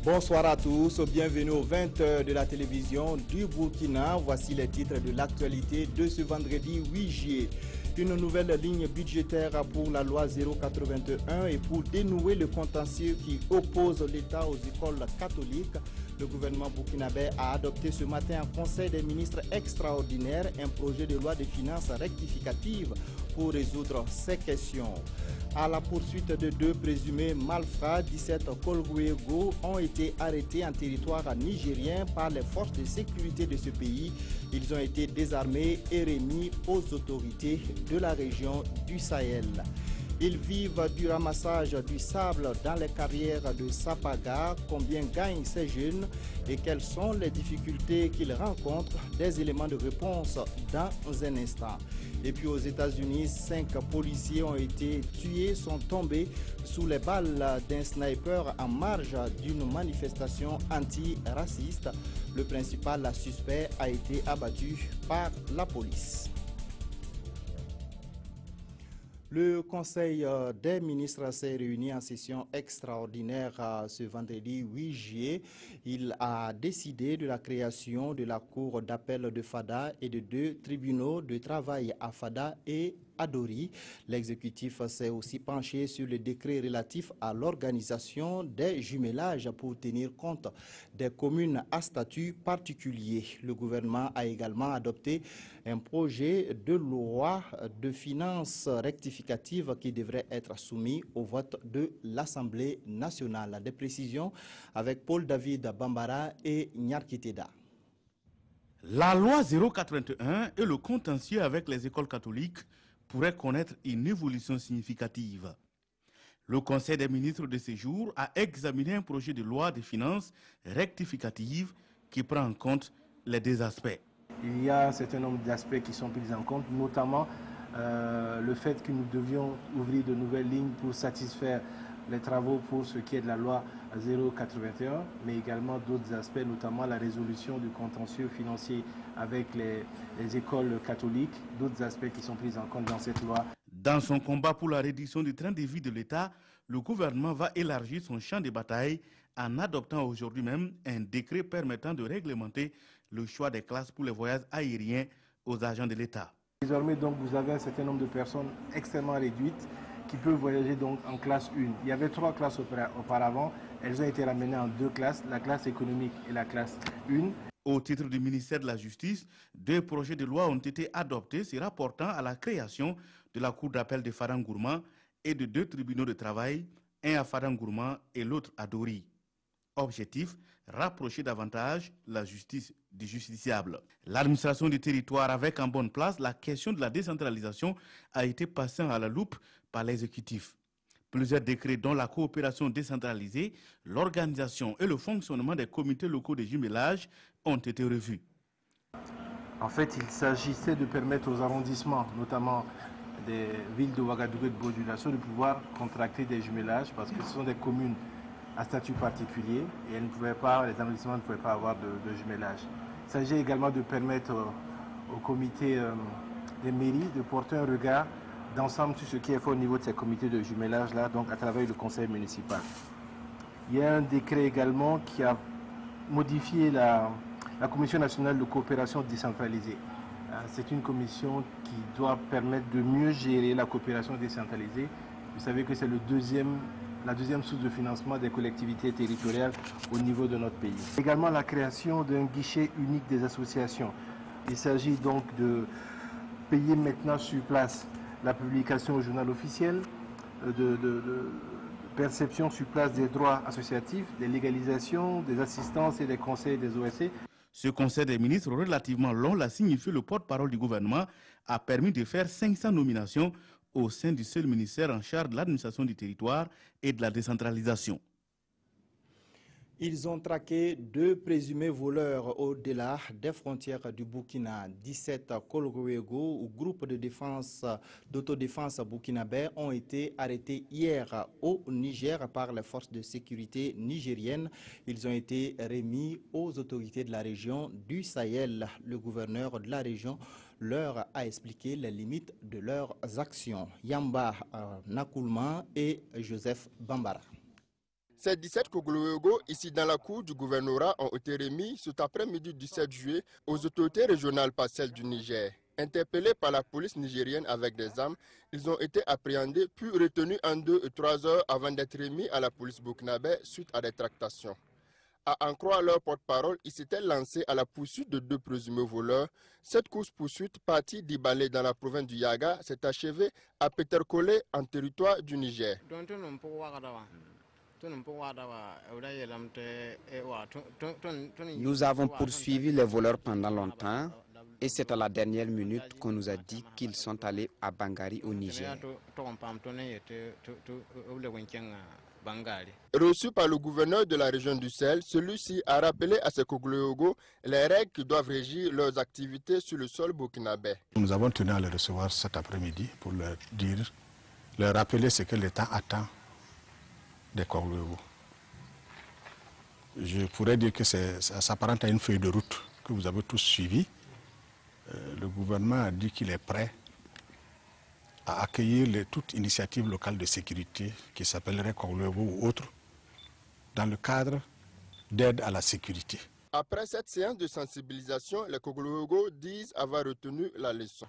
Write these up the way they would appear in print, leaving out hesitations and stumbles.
Bonsoir à tous, bienvenue aux 20h de la télévision du Burkina. Voici les titres de l'actualité de ce vendredi 8 juillet. Une nouvelle ligne budgétaire pour la loi 081 et pour dénouer le contentieux qui oppose l'État aux écoles catholiques. Le gouvernement burkinabé a adopté ce matin en Conseil des ministres extraordinaire un projet de loi de finances rectificative pour résoudre ces questions. À la poursuite de deux présumés malfrats, 17 Kolguego ont été arrêtés en territoire nigérien par les forces de sécurité de ce pays. Ils ont été désarmés et remis aux autorités de la région du Sahel. Ils vivent du ramassage du sable dans les carrières de Sapaga. Combien gagnent ces jeunes et quelles sont les difficultés qu'ils rencontrent? Des éléments de réponse dans un instant. Et puis aux États-Unis, 5 policiers ont été tués, sont tombés sous les balles d'un sniper en marge d'une manifestation anti-raciste. Le principal suspect a été abattu par la police. Le Conseil des ministres s'est réuni en session extraordinaire ce vendredi 8 juillet. Il a décidé de la création de la Cour d'appel de Fada et de 2 tribunaux de travail à Fada et à Dori. L'exécutif s'est aussi penché sur le décret relatif à l'organisation des jumelages pour tenir compte des communes à statut particulier. Le gouvernement a également adopté un projet de loi de finances rectificative qui devrait être soumis au vote de l'Assemblée nationale. Des précisions avec Paul-David Bambara et Nyarkiteda. La loi 081 et le contentieux avec les écoles catholiques pourraient connaître une évolution significative. Le Conseil des ministres de ce jour a examiné un projet de loi de finances rectificative qui prend en compte les deux aspects. Il y a un certain nombre d'aspects qui sont pris en compte, notamment le fait que nous devions ouvrir de nouvelles lignes pour satisfaire les travaux pour ce qui est de la loi 081, mais également d'autres aspects, notamment la résolution du contentieux financier avec les écoles catholiques, d'autres aspects qui sont pris en compte dans cette loi. Dans son combat pour la réduction du train de vie de l'État, le gouvernement va élargir son champ de bataille en adoptant aujourd'hui même un décret permettant de réglementer le choix des classes pour les voyages aériens aux agents de l'État. Désormais, donc, vous avez un certain nombre de personnes extrêmement réduites qui peuvent voyager donc en classe 1. Il y avait 3 classes auparavant, elles ont été ramenées en 2 classes, la classe économique et la classe 1. Au titre du ministère de la Justice, 2 projets de loi ont été adoptés se rapportant à la création de la Cour d'appel de Fadangourma et de 2 tribunaux de travail, un à Fadangourma et l'autre à Dori. Objectif, rapprocher davantage la justice du justiciable. L'administration du territoire avec en bonne place la question de la décentralisation a été passée à la loupe par l'exécutif. Plusieurs décrets dont la coopération décentralisée, l'organisation et le fonctionnement des comités locaux de jumelage ont été revus. En fait, il s'agissait de permettre aux arrondissements, notamment des villes de Ouagadougou et de Bodulasso, de pouvoir contracter des jumelages parce que ce sont des communes à statut particulier et elles ne pouvaient pas, les arrondissements ne pouvaient pas avoir de jumelage. Il s'agit également de permettre au comité des mairies de porter un regard d'ensemble sur ce qui est fait au niveau de ces comités de jumelage-là, donc à travers le conseil municipal. Il y a un décret également qui a modifié la Commission nationale de coopération décentralisée. C'est une commission qui doit permettre de mieux gérer la coopération décentralisée. Vous savez que c'est la deuxième source de financement des collectivités territoriales au niveau de notre pays. Également la création d'un guichet unique des associations. Il s'agit donc de payer maintenant sur place la publication au journal officiel, de perception sur place des droits associatifs, des légalisations, des assistances et des conseils des OSC. Ce conseil des ministres relativement long, l'a signifié le porte-parole du gouvernement, a permis de faire 500 nominations au sein du seul ministère en charge de l'administration du territoire et de la décentralisation. Ils ont traqué 2 présumés voleurs au-delà des frontières du Burkina. 17 Kolguego, ou groupe de défense, d'autodéfense burkinabé, ont été arrêtés hier au Niger par les forces de sécurité nigériennes. Ils ont été remis aux autorités de la région du Sahel. Le gouverneur de la région leur a expliqué les limites de leurs actions. Yamba Nakoulman et Joseph Bambara. Ces 17 Kogloyogo, ici dans la cour du gouvernorat, ont été remis cet après-midi du 7 juillet aux autorités régionales partielles du Niger. Interpellés par la police nigérienne avec des armes, ils ont été appréhendés puis retenus en 2 et 3 heures avant d'être remis à la police burkinabé suite à des tractations. À en croire leur porte-parole, ils s'étaient lancés à la poursuite de 2 présumés voleurs. Cette course-poursuite, partie d'Ibalé dans la province du Yaga, s'est achevée à Peterkolé, en territoire du Niger. Nous avons poursuivi les voleurs pendant longtemps et c'est à la dernière minute qu'on nous a dit qu'ils sont allés à Bangari au Niger. Reçu par le gouverneur de la région du Sahel, celui-ci a rappelé à ses Kogloyogo les règles qui doivent régir leurs activités sur le sol burkinabé. Nous avons tenu à les recevoir cet après-midi pour leur rappeler ce que l'État attend des Kogloyogo. Je pourrais dire que ça s'apparente à une feuille de route que vous avez tous suivie. Le gouvernement a dit qu'il est prêt à accueillir toute initiative locale de sécurité qui s'appellerait Kogloyogo ou autre dans le cadre d'aide à la sécurité. Après cette séance de sensibilisation, les Kogloyogo disent avoir retenu la leçon.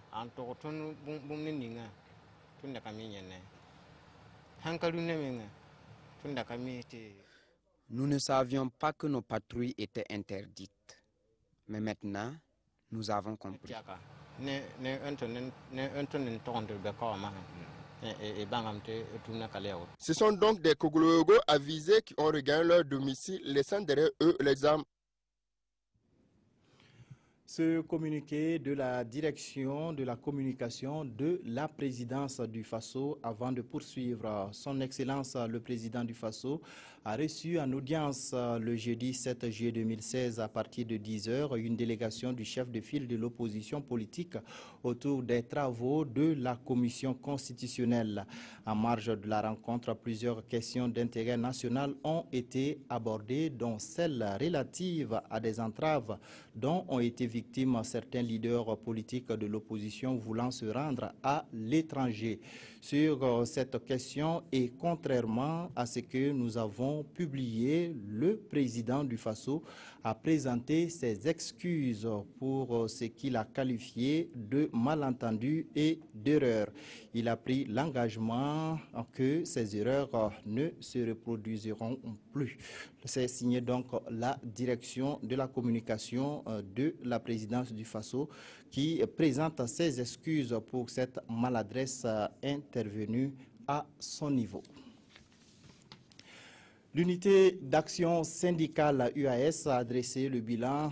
Nous ne savions pas que nos patrouilles étaient interdites. Mais maintenant, nous avons compris. Ce sont donc des Kogloyogo avisés qui ont regagné leur domicile, laissant derrière eux les armes. Ce communiqué de la direction de la communication de la présidence du Faso avant de poursuivre. Son Excellence le président du Faso a reçu en audience le jeudi 7 juillet 2016 à partir de 10 h une délégation du chef de file de l'opposition politique autour des travaux de la commission constitutionnelle. En marge de la rencontre, plusieurs questions d'intérêt national ont été abordées, dont celle relative à des entraves dont ont été victimes certains leaders politiques de l'opposition voulant se rendre à l'étranger. Sur cette question et contrairement à ce que nous avons publié, le président du Faso a présenté ses excuses pour ce qu'il a qualifié de malentendu et d'erreur. Il a pris l'engagement que ces erreurs ne se reproduiront plus. C'est signé donc la direction de la communication de la présidence du Faso qui présente ses excuses pour cette maladresse intervenue à son niveau. L'unité d'action syndicale UAS a dressé le bilan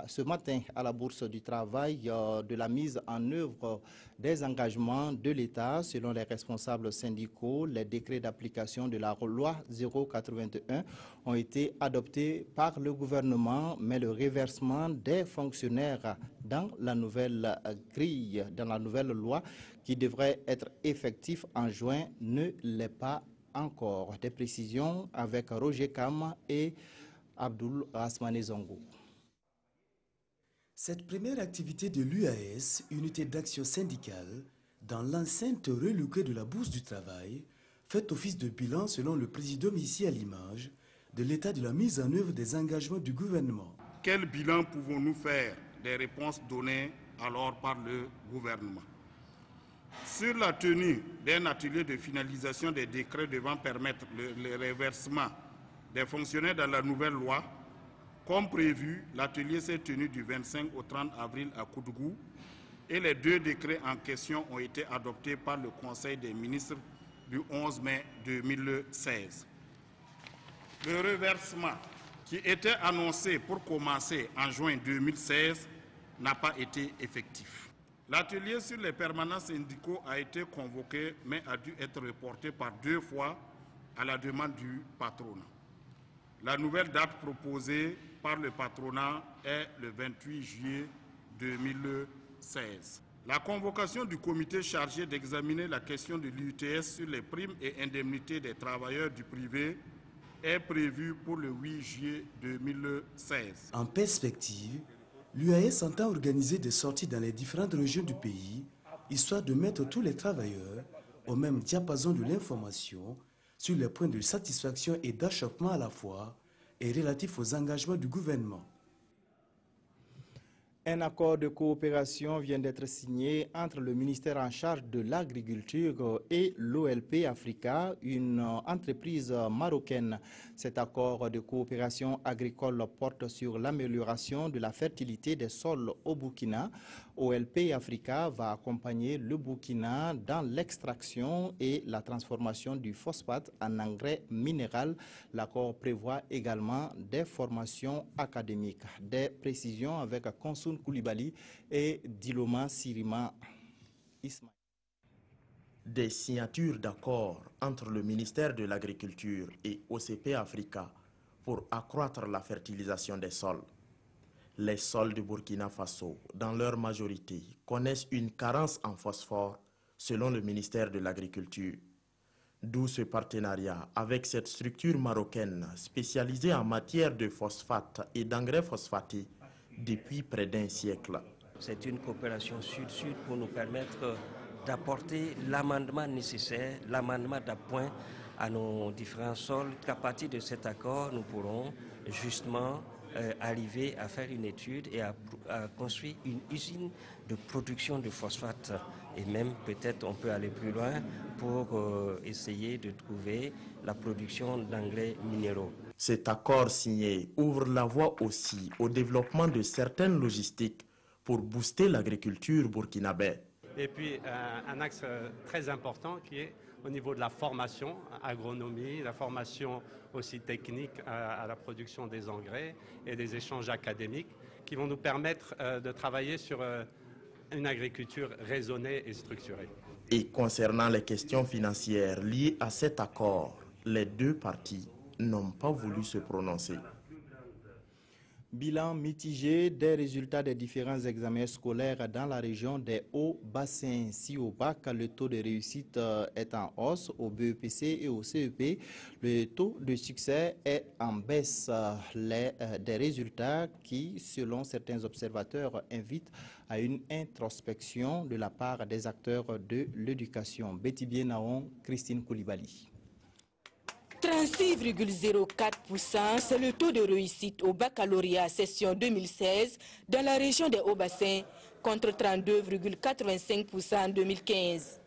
ce matin à la Bourse du Travail de la mise en œuvre des engagements de l'État. Selon les responsables syndicaux, les décrets d'application de la loi 081 ont été adoptés par le gouvernement, mais le reversement des fonctionnaires dans la nouvelle grille, dans la nouvelle loi qui devrait être effectif en juin ne l'est pas encore. Des précisions avec Roger Kam et Abdoul Rasmane Zongo. Cette première activité de l'UAS, unité d'action syndicale, dans l'enceinte reluquée de la Bourse du Travail, fait office de bilan selon le président ici à l'image de l'état de la mise en œuvre des engagements du gouvernement. Quel bilan pouvons-nous faire des réponses données alors par le gouvernement? Sur la tenue d'un atelier de finalisation des décrets devant permettre le reversement des fonctionnaires dans la nouvelle loi, comme prévu, l'atelier s'est tenu du 25 au 30 avril à Koudougou et les 2 décrets en question ont été adoptés par le Conseil des ministres du 11 mai 2016. Le reversement qui était annoncé pour commencer en juin 2016 n'a pas été effectif. L'atelier sur les permanents syndicaux a été convoqué, mais a dû être reporté par 2 fois à la demande du patronat. La nouvelle date proposée par le patronat est le 28 juillet 2016. La convocation du comité chargé d'examiner la question de l'UTS sur les primes et indemnités des travailleurs du privé est prévue pour le 8 juillet 2016. En perspective, l'UAS entend organiser des sorties dans les différentes régions du pays, histoire de mettre tous les travailleurs au même diapason de l'information sur les points de satisfaction et d'achoppement à la fois et relatifs aux engagements du gouvernement. Un accord de coopération vient d'être signé entre le ministère en charge de l'agriculture et l'OLP Africa, une entreprise marocaine. Cet accord de coopération agricole porte sur l'amélioration de la fertilité des sols au Burkina. OLP Africa va accompagner le Burkina dans l'extraction et la transformation du phosphate en engrais minéral. L'accord prévoit également des formations académiques. Des précisions avec Konsoun Koulibaly et Diloma Sirima Ismail. Des signatures d'accords entre le ministère de l'Agriculture et OCP Africa pour accroître la fertilisation des sols. Les sols du Burkina Faso, dans leur majorité, connaissent une carence en phosphore selon le ministère de l'Agriculture. D'où ce partenariat avec cette structure marocaine spécialisée en matière de phosphate et d'engrais phosphatés depuis près d'un siècle. C'est une coopération sud-sud pour nous permettre d'apporter l'amendement nécessaire, l'amendement d'appoint à nos différents sols. À partir de cet accord, nous pourrons justement arriver à faire une étude et à construire une usine de production de phosphate. Et même peut-être on peut aller plus loin pour essayer de trouver la production d'engrais minéraux. Cet accord signé ouvre la voie aussi au développement de certaines logistiques pour booster l'agriculture burkinabé. Et puis un axe très important qui est au niveau de la formation, agronomie, la formation aussi technique à la production des engrais et des échanges académiques qui vont nous permettre de travailler sur une agriculture raisonnée et structurée. Et concernant les questions financières liées à cet accord, les deux parties n'ont pas voulu se prononcer. Bilan mitigé des résultats des différents examens scolaires dans la région des Hauts-Bassins. Si au bac, le taux de réussite est en hausse, au BEPC et au CEP, le taux de succès est en baisse. Des résultats qui, selon certains observateurs, invitent à une introspection de la part des acteurs de l'éducation. Betty Bienaon, Christine Koulibaly. 36,04%, c'est le taux de réussite au baccalauréat session 2016 dans la région des Hauts-Bassins, contre 32,85% en 2015.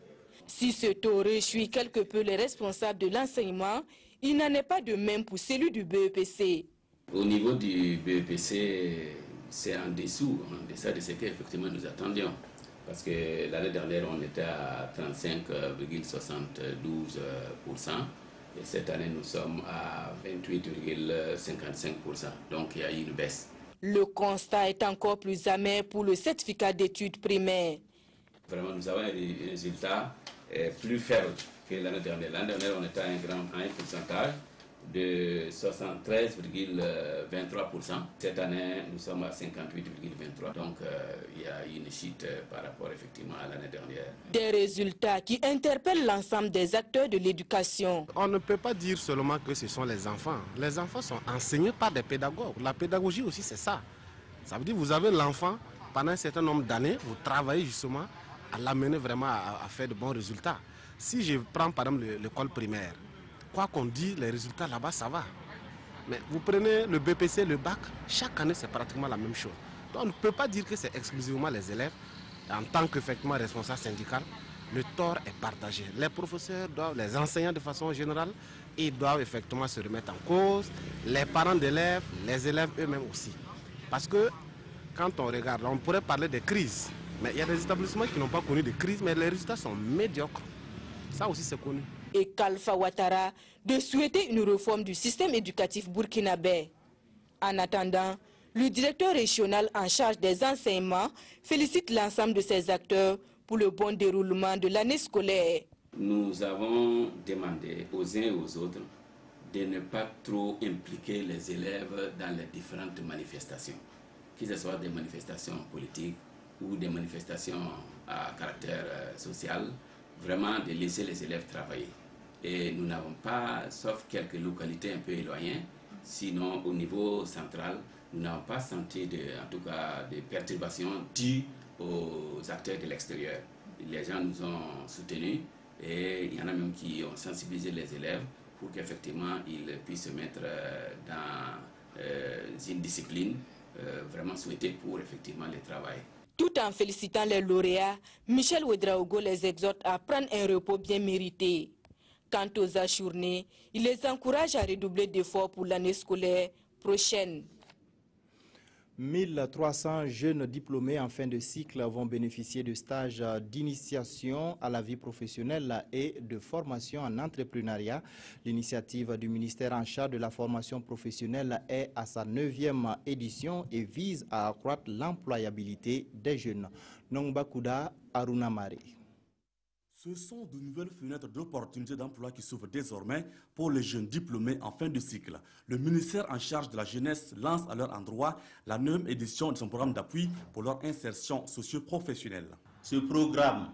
Si ce taux réjouit quelque peu les responsables de l'enseignement, il n'en est pas de même pour celui du BEPC. Au niveau du BEPC, c'est en dessous de ce qu'effectivement nous attendions. Parce que l'année dernière, on était à 35,72%. Et cette année, nous sommes à 28,55%. Donc, il y a eu une baisse. Le constat est encore plus amer pour le certificat d'études primaires. Vraiment, nous avons des résultats plus faibles que l'année dernière. L'année dernière, on était à un pourcentage de 73,23%. Cette année, nous sommes à 58,23%. Donc, il y a une chute par rapport effectivement à l'année dernière. Des résultats qui interpellent l'ensemble des acteurs de l'éducation. On ne peut pas dire seulement que ce sont les enfants. Les enfants sont enseignés par des pédagogues. La pédagogie aussi, c'est ça. Ça veut dire que vous avez l'enfant, pendant un certain nombre d'années, vous travaillez justement à l'amener vraiment à faire de bons résultats. Si je prends par exemple l'école primaire, quoi qu'on dise, les résultats là-bas, ça va. Mais vous prenez le BPC, le bac, chaque année, c'est pratiquement la même chose. Donc, on ne peut pas dire que c'est exclusivement les élèves. En tant qu'effectivement responsable syndical, le tort est partagé. Les professeurs doivent, les enseignants de façon générale, ils doivent effectivement se remettre en cause. Les parents d'élèves, les élèves eux-mêmes aussi. Parce que quand on regarde, on pourrait parler de crise. Mais il y a des établissements qui n'ont pas connu de crise, mais les résultats sont médiocres. Ça aussi, c'est connu. Et Kalfa Ouattara de souhaiter une réforme du système éducatif burkinabé. En attendant, le directeur régional en charge des enseignements félicite l'ensemble de ses acteurs pour le bon déroulement de l'année scolaire. Nous avons demandé aux uns et aux autres de ne pas trop impliquer les élèves dans les différentes manifestations, que ce soit des manifestations politiques ou des manifestations à caractère social, vraiment de laisser les élèves travailler. Et nous n'avons pas, sauf quelques localités un peu éloignées, sinon au niveau central, nous n'avons pas senti en tout cas de perturbations dues aux acteurs de l'extérieur. Les gens nous ont soutenus et il y en a même qui ont sensibilisé les élèves pour qu'effectivement ils puissent se mettre dans une discipline vraiment souhaitée pour effectivement le travail. Tout en félicitant les lauréats, Michel Ouedraogo les exhorte à prendre un repos bien mérité. Quant aux ajournés, il les encourage à redoubler d'efforts pour l'année scolaire prochaine. 1300 jeunes diplômés en fin de cycle vont bénéficier de stages d'initiation à la vie professionnelle et de formation en entrepreneuriat. L'initiative du ministère en charge de la formation professionnelle est à sa 9e édition et vise à accroître l'employabilité des jeunes. Nongbakuda Aruna Mare. Ce sont de nouvelles fenêtres d'opportunités d'emploi qui s'ouvrent désormais pour les jeunes diplômés en fin de cycle. Le ministère en charge de la jeunesse lance à leur endroit la 9e édition de son programme d'appui pour leur insertion socio-professionnelle. Ce programme,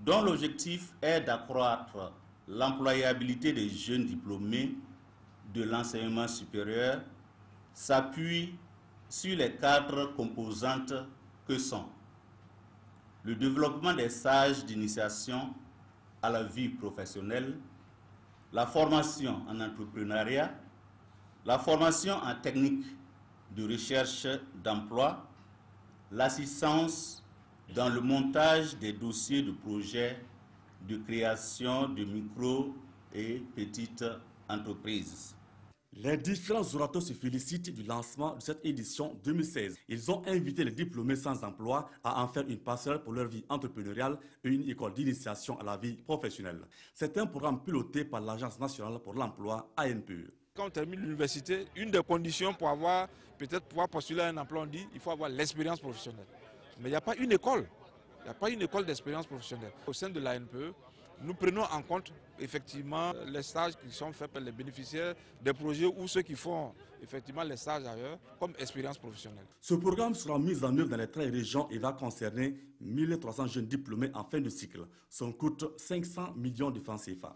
dont l'objectif est d'accroître l'employabilité des jeunes diplômés de l'enseignement supérieur, s'appuie sur les 4 composantes que sont le développement des stages d'initiation à la vie professionnelle, la formation en entrepreneuriat, la formation en technique de recherche d'emploi, l'assistance dans le montage des dossiers de projets de création de micro et petites entreprises. Les différents orateurs se félicitent du lancement de cette édition 2016. Ils ont invité les diplômés sans emploi à en faire une passerelle pour leur vie entrepreneuriale et une école d'initiation à la vie professionnelle. C'est un programme piloté par l'Agence nationale pour l'emploi ANPE. Quand on termine l'université, une des conditions pour pouvoir postuler à un emploi, on dit qu'il faut avoir l'expérience professionnelle. Mais il n'y a pas une école. Il n'y a pas une école d'expérience professionnelle. Au sein de l'ANPE, nous prenons en compte effectivement les stages qui sont faits par les bénéficiaires des projets ou ceux qui font effectivement les stages ailleurs comme expérience professionnelle. Ce programme sera mis en œuvre dans les 13 régions et va concerner 1300 jeunes diplômés en fin de cycle. Son coût 500 millions de francs CFA.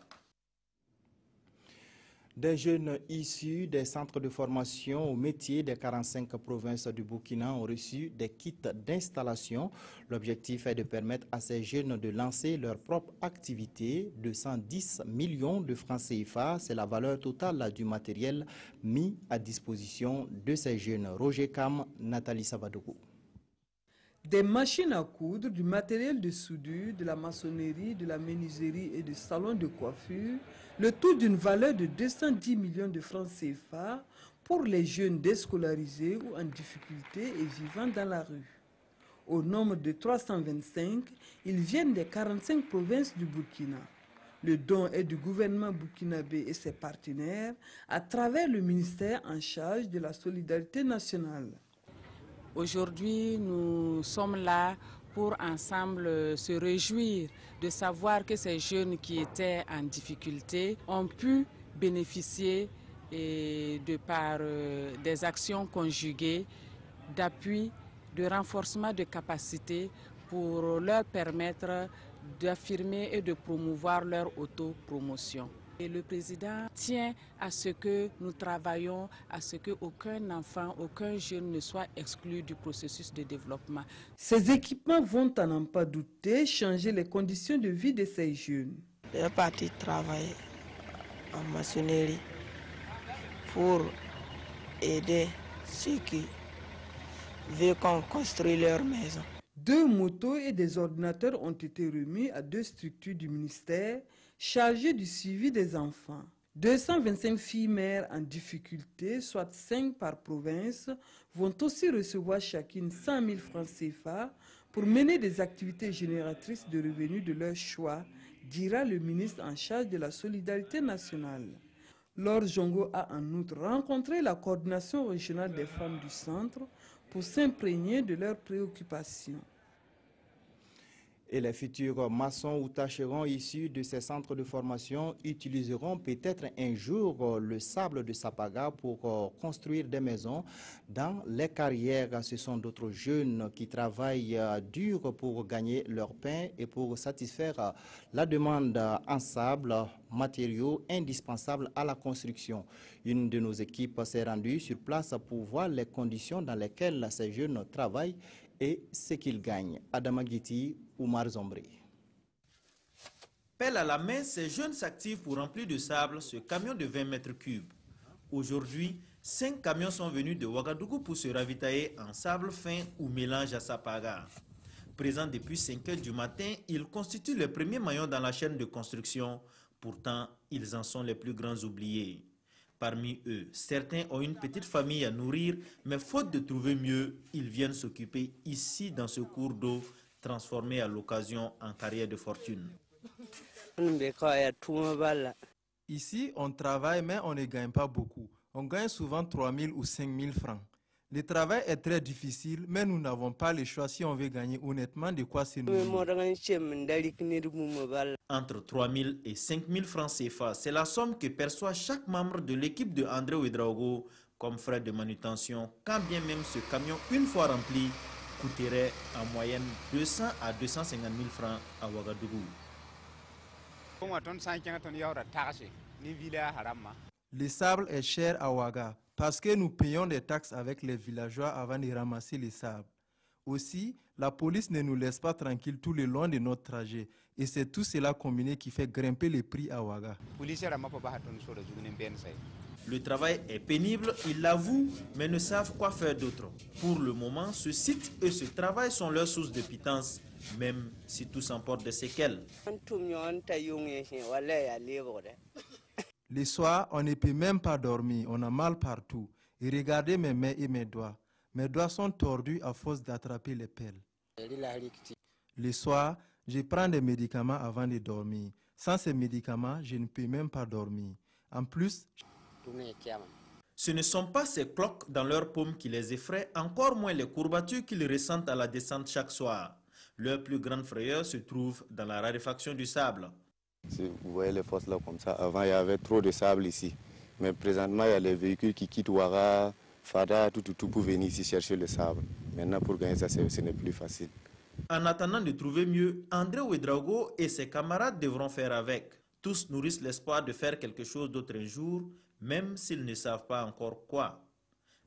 Des jeunes issus des centres de formation au métier des 45 provinces du Burkina ont reçu des kits d'installation. L'objectif est de permettre à ces jeunes de lancer leur propre activité. 210 millions de francs CFA, c'est la valeur totale du matériel mis à disposition de ces jeunes. Roger Kam, Nathalie Savadogo. Des machines à coudre, du matériel de soudure, de la maçonnerie, de la menuiserie et de salons de coiffure, le tout d'une valeur de 210 millions de francs CFA pour les jeunes déscolarisés ou en difficulté et vivant dans la rue. Au nombre de 325, ils viennent des 45 provinces du Burkina. Le don est du gouvernement burkinabé et ses partenaires à travers le ministère en charge de la solidarité nationale. Aujourd'hui, nous sommes là pour ensemble se réjouir de savoir que ces jeunes qui étaient en difficulté ont pu bénéficier de par des actions conjuguées d'appui, de renforcement de capacités pour leur permettre d'affirmer et de promouvoir leur autopromotion. Et le président tient à ce que nous travaillons, à ce qu'aucun enfant, aucun jeune ne soit exclu du processus de développement. Ces équipements vont, à n'en pas douter, changer les conditions de vie de ces jeunes. Je suis parti travailler en maçonnerie pour aider ceux qui veulent qu'on construise leur maison. 2 motos et des ordinateurs ont été remis à 2 structures du ministère chargées du suivi des enfants. 225 filles mères en difficulté, soit 5 par province, vont aussi recevoir chacune 100 000 francs CFA pour mener des activités génératrices de revenus de leur choix, dira le ministre en charge de la solidarité nationale. Laure Jongo a en outre rencontré la coordination régionale des femmes du centre pour s'imprégner de leurs préoccupations. Et les futurs maçons ou tâcherons issus de ces centres de formation utiliseront peut-être un jour le sable de Sapaga pour construire des maisons dans les carrières. Ce sont d'autres jeunes qui travaillent dur pour gagner leur pain et pour satisfaire la demande en sable, matériaux indispensables à la construction. Une de nos équipes s'est rendue sur place pour voir les conditions dans lesquelles ces jeunes travaillent et ce qu'ils gagnent. Adama Guiti, Oumar Zombré. Pelle à la main, ces jeunes s'activent pour remplir de sable ce camion de 20 mètres cubes. Aujourd'hui, 5 camions sont venus de Ouagadougou pour se ravitailler en sable fin ou mélange à Sapaga. Présents depuis 5 heures du matin, ils constituent le premier maillon dans la chaîne de construction. Pourtant, ils en sont les plus grands oubliés. Parmi eux, certains ont une petite famille à nourrir, mais faute de trouver mieux, ils viennent s'occuper ici dans ce cours d'eau, transformé à l'occasion en carrière de fortune. Ici, on travaille, mais on ne gagne pas beaucoup. On gagne souvent 3 000 ou 5 000 francs. Le travail est très difficile, mais nous n'avons pas le choix si on veut gagner honnêtement de quoi se nourrir. Entre 3 000 et 5 000 francs CFA, c'est la somme que perçoit chaque membre de l'équipe de André Ouedraogo comme frais de manutention, quand bien même ce camion, une fois rempli, coûterait en moyenne 200 à 250 000 francs à Ouagadougou. Le sable est cher à Ouaga parce que nous payons des taxes avec les villageois avant de ramasser le sable. Aussi, la police ne nous laisse pas tranquilles tout le long de notre trajet et c'est tout cela combiné qui fait grimper les prix à Ouaga. Le travail est pénible, ils l'avouent, mais ne savent quoi faire d'autre. Pour le moment, ce site et ce travail sont leur source de pitance, même si tout s'emporte des séquelles. Le soir, on ne peut même pas dormir, on a mal partout. Et regardez mes mains et mes doigts. Mes doigts sont tordus à force d'attraper les pelles. Le soir, je prends des médicaments avant de dormir. Sans ces médicaments, je ne peux même pas dormir. En plus, ce ne sont pas ces cloques dans leurs paumes qui les effraient, encore moins les courbatures qu'ils ressentent à la descente chaque soir. Leur plus grande frayeur se trouve dans la raréfaction du sable. Si vous voyez les fosses là comme ça, avant il y avait trop de sable ici. Mais présentement il y a les véhicules qui quittent Ouaga, Fada, tout pour venir ici chercher le sable. Maintenant pour gagner ça, ce n'est plus facile. En attendant de trouver mieux, André Ouedraogo et ses camarades devront faire avec. Tous nourrissent l'espoir de faire quelque chose d'autre un jour, même s'ils ne savent pas encore quoi.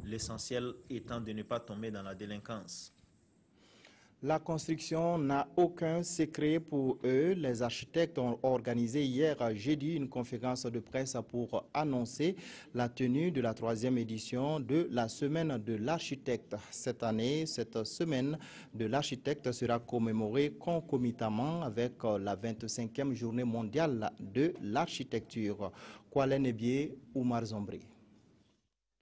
L'essentiel étant de ne pas tomber dans la délinquance. La construction n'a aucun secret pour eux. Les architectes ont organisé hier jeudi une conférence de presse pour annoncer la tenue de la 3e édition de la Semaine de l'architecte. Cette année, cette Semaine de l'architecte sera commémorée concomitamment avec la 25e Journée mondiale de l'architecture. Kwale Nebié, Oumar Zombré.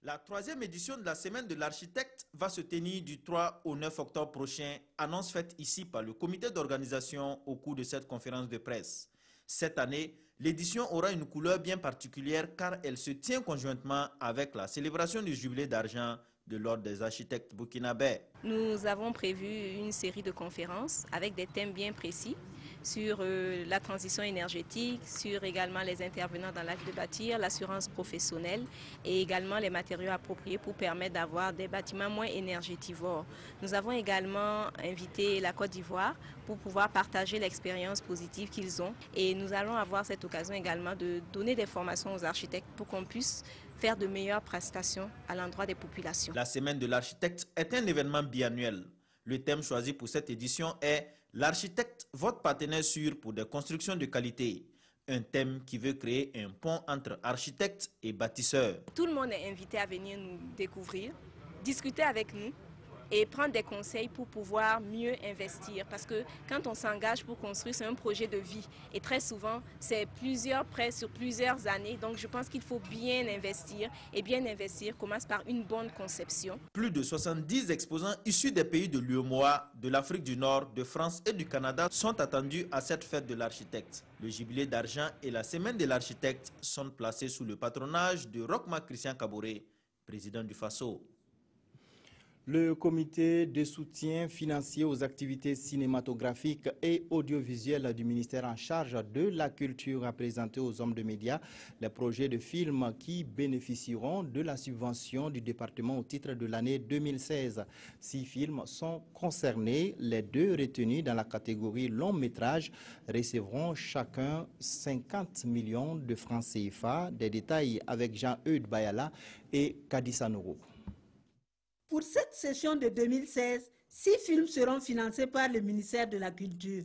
La 3e édition de la Semaine de l'architecte va se tenir du 3 au 9 octobre prochain, annonce faite ici par le comité d'organisation au cours de cette conférence de presse. Cette année, l'édition aura une couleur bien particulière car elle se tient conjointement avec la célébration du jubilé d'argent de l'Ordre des architectes burkinabés. Nous avons prévu une série de conférences avec des thèmes bien précis sur la transition énergétique, sur également les intervenants dans l'acte de bâtir, l'assurance professionnelle et également les matériaux appropriés pour permettre d'avoir des bâtiments moins énergétivores. Nous avons également invité la Côte d'Ivoire pour pouvoir partager l'expérience positive qu'ils ont et nous allons avoir cette occasion également de donner des formations aux architectes pour qu'on puisse faire de meilleures prestations à l'endroit des populations. La Semaine de l'architecte est un événement biannuel. Le thème choisi pour cette édition est « L'architecte, votre partenaire sûr pour des constructions de qualité ». Un thème qui veut créer un pont entre architectes et bâtisseurs. Tout le monde est invité à venir nous découvrir, discuter avec nous et prendre des conseils pour pouvoir mieux investir. Parce que quand on s'engage pour construire, c'est un projet de vie. Et très souvent, c'est plusieurs prêts sur plusieurs années. Donc je pense qu'il faut bien investir. Et bien investir commence par une bonne conception. Plus de 70 exposants issus des pays de l'UEMOA, de l'Afrique du Nord, de France et du Canada sont attendus à cette fête de l'architecte. Le jubilé d'argent et la semaine de l'architecte sont placés sous le patronage de Rochma Christian Kaboré, président du FASO. Le comité de soutien financier aux activités cinématographiques et audiovisuelles du ministère en charge de la culture a présenté aux hommes de médias les projets de films qui bénéficieront de la subvention du département au titre de l'année 2016. 6 films sont concernés. Les 2 retenus dans la catégorie long métrage recevront chacun 50 millions de francs CFA. Des détails avec Jean-Eudes Bayala et Kadissa Nouro. Pour cette session de 2016, 6 films seront financés par le ministère de la Culture.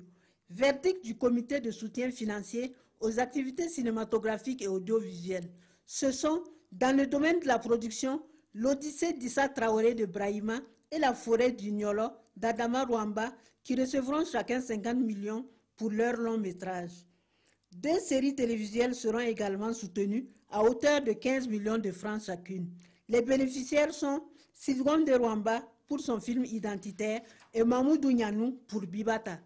Verdict du comité de soutien financier aux activités cinématographiques et audiovisuelles. Ce sont, dans le domaine de la production, l'Odyssée d'Issa Traoré de Brahima et la forêt du Niolo d'Adama Rwamba qui recevront chacun 50 millions pour leur long métrage. 2 séries télévisuelles seront également soutenues à hauteur de 15 millions de francs chacune. Les bénéficiaires sont Sylvain de Rwamba pour son film identitaire et Mamoudou Nyanou pour Bibata.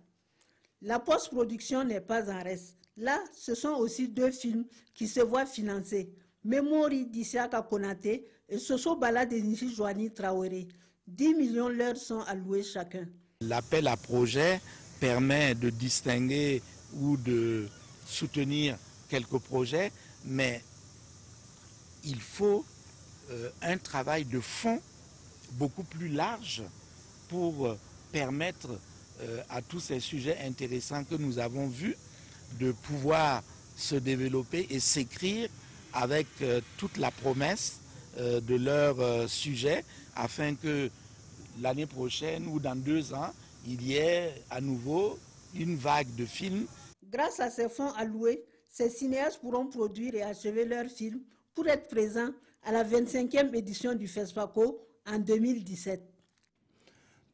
La post-production n'est pas en reste. Là, ce sont aussi 2 films qui se voient financés. Mémori d'Isiaka Konaté et Soso Bala de Nishi Joani Traoré. 10 millions leur sont alloués chacun. L'appel à projet permet de distinguer ou de soutenir quelques projets, mais il faut un travail de fond beaucoup plus large pour permettre à tous ces sujets intéressants que nous avons vus de pouvoir se développer et s'écrire avec toute la promesse de leur sujet afin que l'année prochaine ou dans 2 ans, il y ait à nouveau une vague de films. Grâce à ces fonds alloués, ces cinéastes pourront produire et achever leurs films pour être présents à la 25e édition du FESPACO en 2017.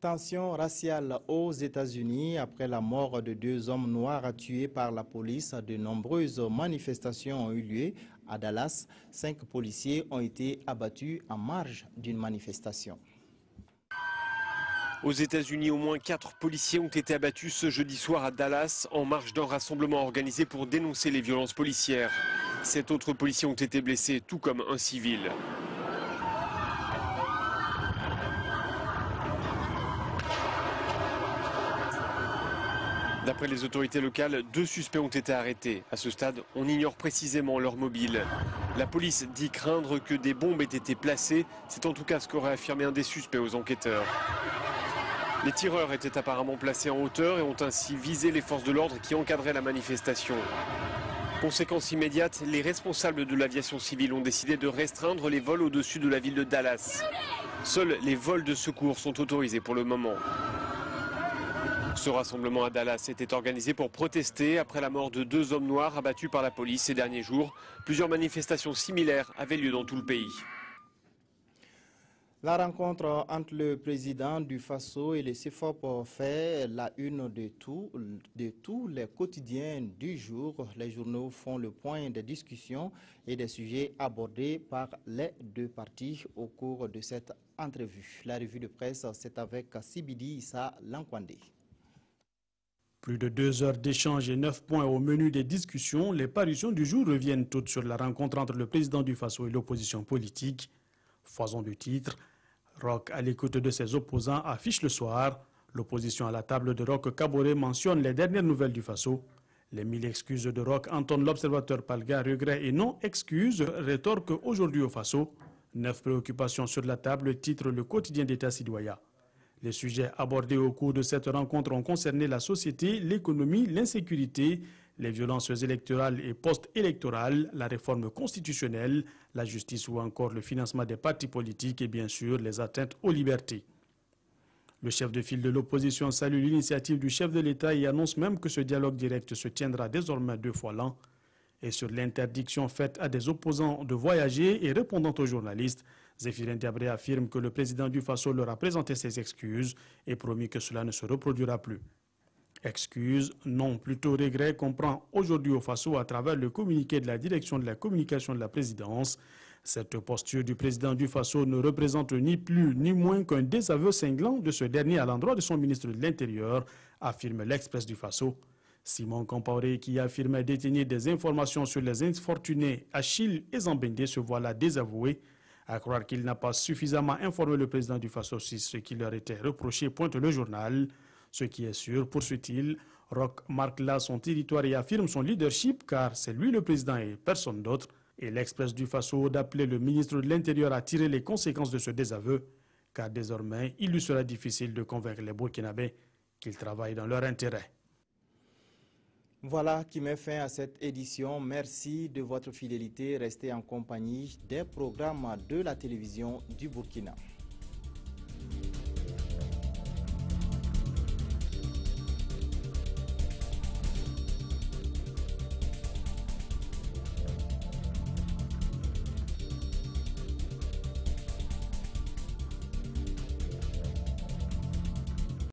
Tension raciale aux États-Unis après la mort de 2 hommes noirs tués par la police. De nombreuses manifestations ont eu lieu à Dallas. 5 policiers ont été abattus en marge d'une manifestation. Aux États-Unis, au moins 4 policiers ont été abattus ce jeudi soir à Dallas en marge d'un rassemblement organisé pour dénoncer les violences policières. 7 autres policiers ont été blessés, tout comme un civil. D'après les autorités locales, 2 suspects ont été arrêtés. À ce stade, on ignore précisément leur mobile. La police dit craindre que des bombes aient été placées. C'est en tout cas ce qu'aurait affirmé un des suspects aux enquêteurs. Les tireurs étaient apparemment placés en hauteur et ont ainsi visé les forces de l'ordre qui encadraient la manifestation. Conséquence immédiate, les responsables de l'aviation civile ont décidé de restreindre les vols au-dessus de la ville de Dallas. Seuls les vols de secours sont autorisés pour le moment. Ce rassemblement à Dallas était organisé pour protester après la mort de 2 hommes noirs abattus par la police ces derniers jours. Plusieurs manifestations similaires avaient lieu dans tout le pays. La rencontre entre le président du Faso et le CFOP fait la une de tous les quotidiens du jour. Les journaux font le point des discussions et des sujets abordés par les 2 parties au cours de cette entrevue. La revue de presse, c'est avec Sibidi Issa Lankwandé. Plus de 2 heures d'échange et 9 points au menu des discussions, les parutions du jour reviennent toutes sur la rencontre entre le président du Faso et l'opposition politique. Foison du titre, Roch à l'écoute de ses opposants affiche le soir. L'opposition à la table de Roch Kaboré mentionne les dernières nouvelles du Faso. Les 1000 excuses de Roch entonnent l'observateur Palga, regret et non-excuses, rétorque aujourd'hui au Faso. 9 préoccupations sur la table, titre le quotidien d'État Sidoya. Les sujets abordés au cours de cette rencontre ont concerné la société, l'économie, l'insécurité, les violences électorales et post-électorales, la réforme constitutionnelle, la justice ou encore le financement des partis politiques et bien sûr les atteintes aux libertés. Le chef de file de l'opposition salue l'initiative du chef de l'État et annonce même que ce dialogue direct se tiendra désormais 2 fois l'an. Et sur l'interdiction faite à des opposants de voyager et répondant aux journalistes, Zéphirin Diabré affirme que le président du Faso leur a présenté ses excuses et promis que cela ne se reproduira plus. Excuses, non, plutôt regret, comprend aujourd'hui au Faso à travers le communiqué de la direction de la communication de la présidence. Cette posture du président du Faso ne représente ni plus ni moins qu'un désaveu cinglant de ce dernier à l'endroit de son ministre de l'Intérieur, affirme l'Express du Faso. Simon Compaoré, qui affirmait détenir des informations sur les infortunés Achille et Zambendé, se voit là désavoué. À croire qu'il n'a pas suffisamment informé le président du Faso sur ce qui leur était reproché, pointe le journal. Ce qui est sûr, poursuit-il, Roch marque là son territoire et affirme son leadership car c'est lui le président et personne d'autre. Et l'Express du Faso d'appeler le ministre de l'Intérieur à tirer les conséquences de ce désaveu, car désormais, il lui sera difficile de convaincre les Burkinabés qu'ils travaillent dans leur intérêt. Voilà qui met fin à cette édition. Merci de votre fidélité. Restez en compagnie des programmes de la télévision du Burkina.